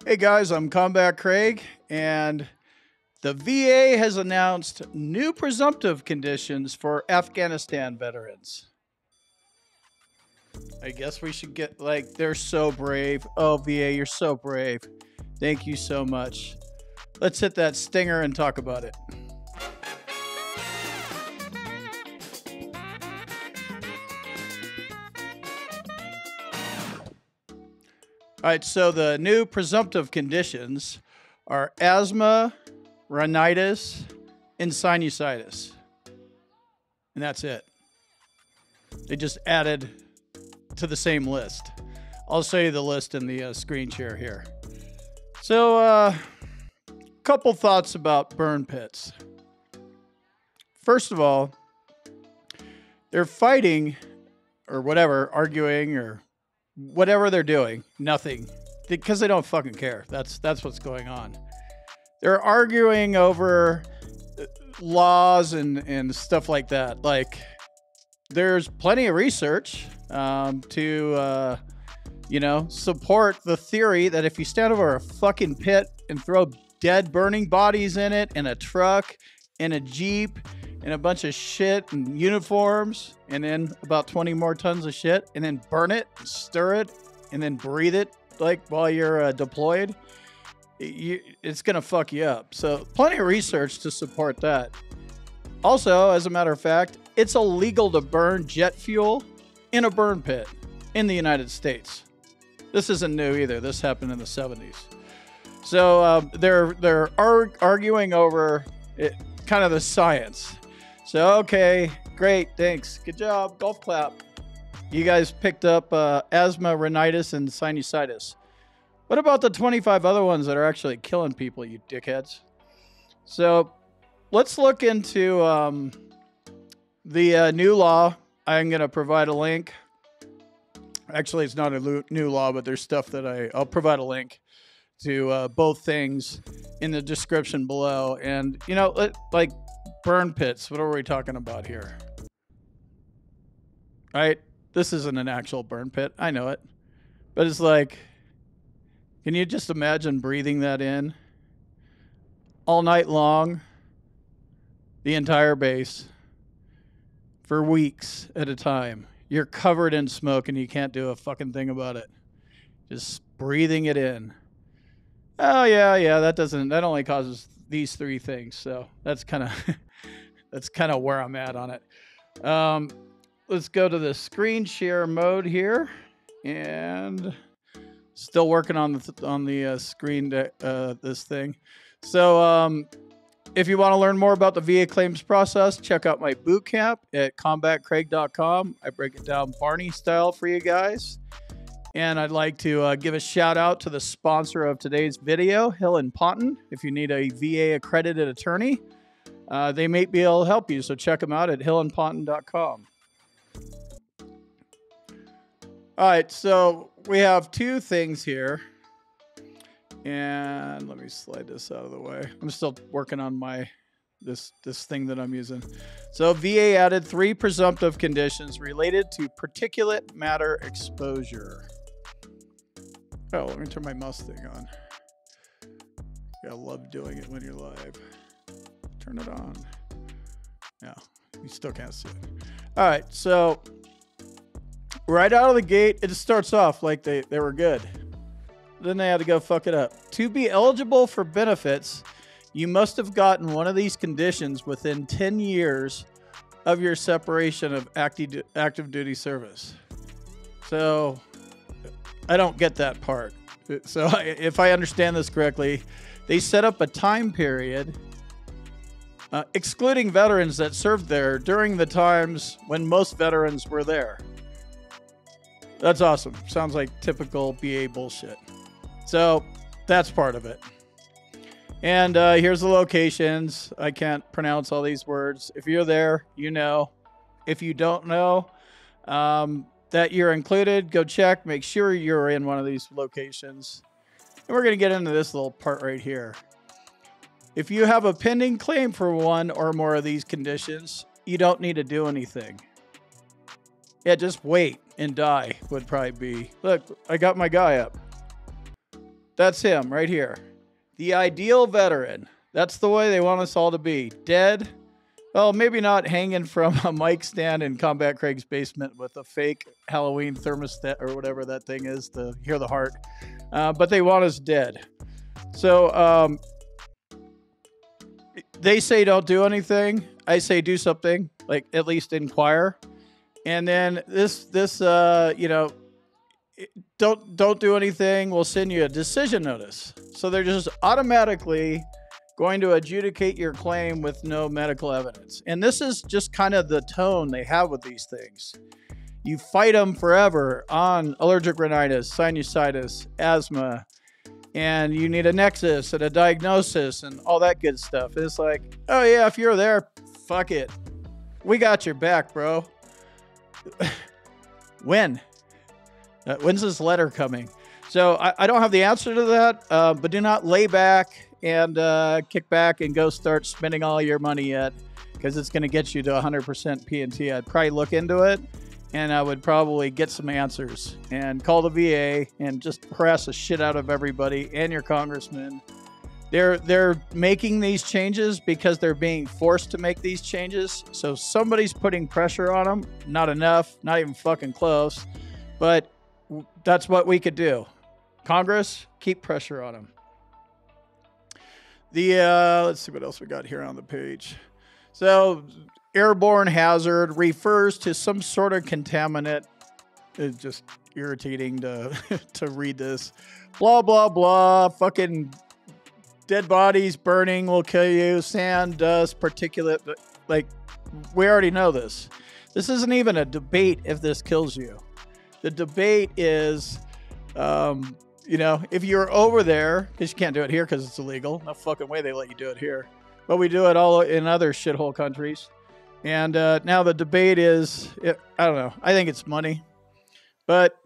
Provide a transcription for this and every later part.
Hey guys, I'm Combat Craig, and the VA has announced new presumptive conditions for Afghanistan veterans. I guess we should get, like, they're so brave. Oh, VA, you're so brave. Thank you so much. Let's hit that stinger and talk about it. All right, so the new presumptive conditions are asthma, rhinitis, and sinusitis. And that's it. They just added to the same list. I'll show you the list in the screen share here. So, couple thoughts about burn pits. First of all, they're fighting or whatever, arguing or whatever they're doing, nothing, because they don't fucking care. That's what's going on. They're arguing over laws and stuff like that. Like, there's plenty of research to support the theory that if you stand over a fucking pit and throw dead burning bodies in it, in a truck, in a Jeep, and a bunch of shit and uniforms, and then about 20 more tons of shit, and then burn it, stir it, and then breathe it like while you're deployed, it's gonna fuck you up. So plenty of research to support that. Also, as a matter of fact, it's illegal to burn jet fuel in a burn pit in the United States. This isn't new either. This happened in the 70s. So they're arguing over it, kind of the science. So, okay, great, thanks. Good job, golf clap. You guys picked up asthma, rhinitis, and sinusitis. What about the 25 other ones that are actually killing people, you dickheads? So, let's look into the new law. I'm going to provide a link. Actually, it's not a new law, but there's stuff that I'll provide a link to both things in the description below. And, you know, like burn pits, what are we talking about here? Right? This isn't an actual burn pit. I know it. But it's like, can you just imagine breathing that in all night long, the entire base, for weeks at a time? You're covered in smoke and you can't do a fucking thing about it. Just breathing it in. Oh yeah, that only causes these three things. So that's kind of where I'm at on it. Let's go to the screen share mode here, and still working on the screen this thing. So if you want to learn more about the VA claims process, check out my boot camp at combatcraig.com. I break it down Barney style for you guys. And I'd like to give a shout out to the sponsor of today's video, Hill & Ponton. If you need a VA accredited attorney, they may be able to help you. So check them out at hillandponton.com. All right, so we have two things here. And let me slide this out of the way. I'm still working on this thing that I'm using. So VA added 3 presumptive conditions related to particulate matter exposure. Oh, let me turn my mouse thing on. I love doing it when you're live. Turn it on. No, you still can't see it. All right, so right out of the gate, it just starts off like they were good. Then they had to go fuck it up. To be eligible for benefits, you must have gotten one of these conditions within 10 years of your separation of active duty service. So I don't get that part. So if I understand this correctly, they set up a time period excluding veterans that served there during the times when most veterans were there. That's awesome. Sounds like typical BA bullshit. So that's part of it. And here's the locations. I can't pronounce all these words. If you're there, you know. If you don't know that you're included, go check. Make sure you're in one of these locations. And we're going to get into this little part right here. If you have a pending claim for one or more of these conditions, you don't need to do anything. Yeah, just wait and die would probably be. Look, I got my guy up. that's him right here. The ideal veteran. That's the way they want us all to be. Dead. Well, maybe not hanging from a mic stand in Combat Craig's basement with a fake Halloween thermostat or whatever that thing is to hear the heart. But they want us dead. So they say don't do anything. I say do something, like at least inquire. And then this you know, don't do anything. We'll send you a decision notice. So they're just automatically going to adjudicate your claim with no medical evidence. And this is just kind of the tone they have with these things. You fight them forever on allergic rhinitis, sinusitis, asthma, and you need a nexus and a diagnosis and all that good stuff. It's like, oh yeah, if you're there, fuck it. We got your back, bro. When? When's this letter coming? So I don't have the answer to that, but do not lay back and kick back and go start spending all your money yet, because it's going to get you to 100% P&T. I'd probably look into it, and I would probably get some answers and call the VA and just harass the shit out of everybody and your congressman. They're making these changes because they're being forced to make these changes. So somebody's putting pressure on them. Not enough, not even fucking close, but that's what we could do. Congress, keep pressure on them. Let's see what else we got here on the page. So, airborne hazard refers to some sort of contaminant. It's just irritating to to read this. Blah, blah, blah. Fucking dead bodies burning will kill you. Sand, dust, particulate. Like, we already know this. This isn't even a debate if this kills you. The debate is... you know, if you're over there, because you can't do it here because it's illegal. No fucking way they let you do it here. But we do it all in other shithole countries. And now the debate is, I don't know. I think it's money. But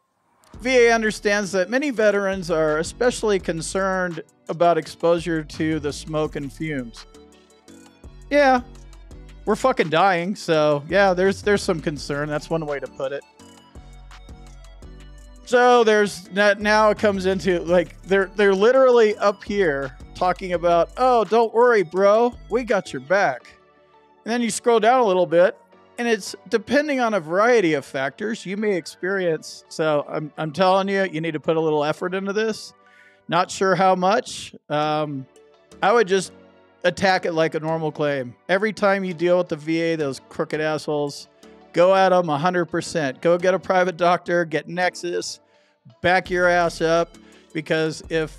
VA understands that many veterans are especially concerned about exposure to the smoke and fumes. Yeah, we're fucking dying. So, yeah, there's some concern. That's one way to put it. So now it comes into, like, they're literally up here talking about, oh, don't worry, bro, we got your back. And then you scroll down a little bit, and it's depending on a variety of factors you may experience. So I'm telling you, you need to put a little effort into this. Not sure how much. I would just attack it like a normal claim. Every time you deal with the VA, those crooked assholes, go at them 100%. Go get a private doctor, get Nexus, back your ass up, because if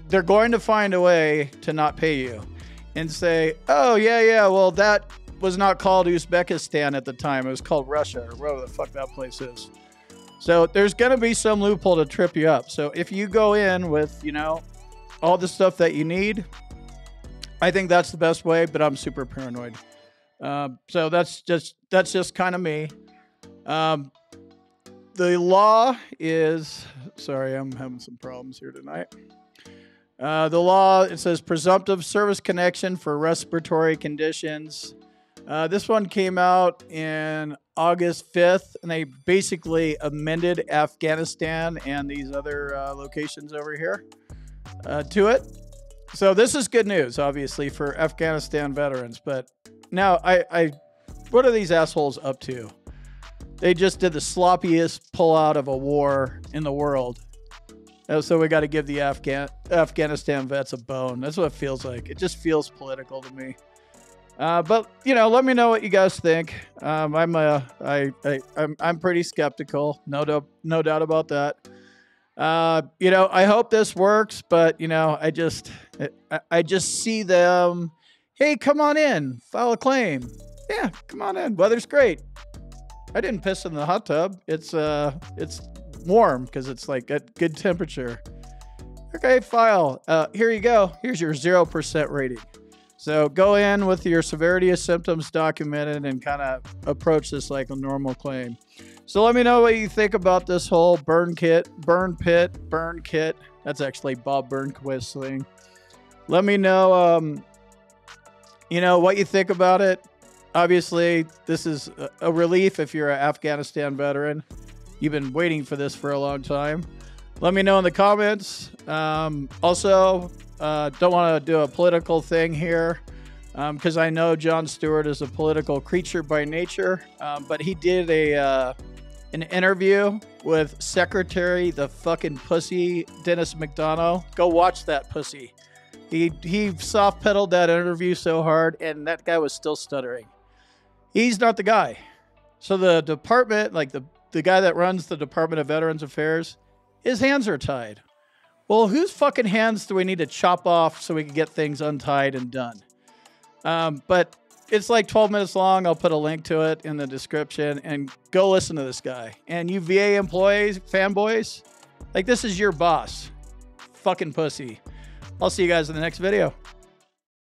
they're going to find a way to not pay you and say, oh, yeah, well, that was not called Uzbekistan at the time. It was called Russia, or wherever the fuck that place is. So there's going to be some loophole to trip you up. So if you go in with, you know, all the stuff that you need, I think that's the best way, but I'm super paranoid. So that's just kind of me. The law is, sorry, I'm having some problems here tonight. The law, it says presumptive service connection for respiratory conditions. This one came out in August 5th, and they basically amended Afghanistan and these other locations over here to it. So this is good news, obviously, for Afghanistan veterans. But now, what are these assholes up to? They just did the sloppiest pullout of a war in the world. So we got to give the Afghanistan vets a bone. That's what it feels like. It just feels political to me. But you know, let me know what you guys think. I'm pretty skeptical. No doubt about that. You know, I hope this works, but you know, I just see them. Hey, come on in, file a claim. Yeah, come on in. Weather's great. I didn't piss in the hot tub. It's warm because it's like at good temperature. Okay, file. Here you go. Here's your 0% rating. So go in with your severity of symptoms documented and kind of approach this like a normal claim. So let me know what you think about this whole burn pit. That's actually Bob Burnquist's thing. Let me know, you know, what you think about it. Obviously, this is a relief if you're an Afghanistan veteran. You've been waiting for this for a long time. Let me know in the comments. Also, don't want to do a political thing here because I know Jon Stewart is a political creature by nature, but he did an interview with Secretary the fucking pussy Dennis McDonough. Go watch that pussy. He soft pedaled that interview so hard, and that guy was still stuttering. He's not the guy. So the department, like the guy that runs the Department of Veterans Affairs, his hands are tied. Well, whose fucking hands do we need to chop off so we can get things untied and done? But it's like 12 minutes long. I'll put a link to it in the description, and go listen to this guy. And you VA employees, fanboys, like, this is your boss. Fucking pussy. I'll see you guys in the next video.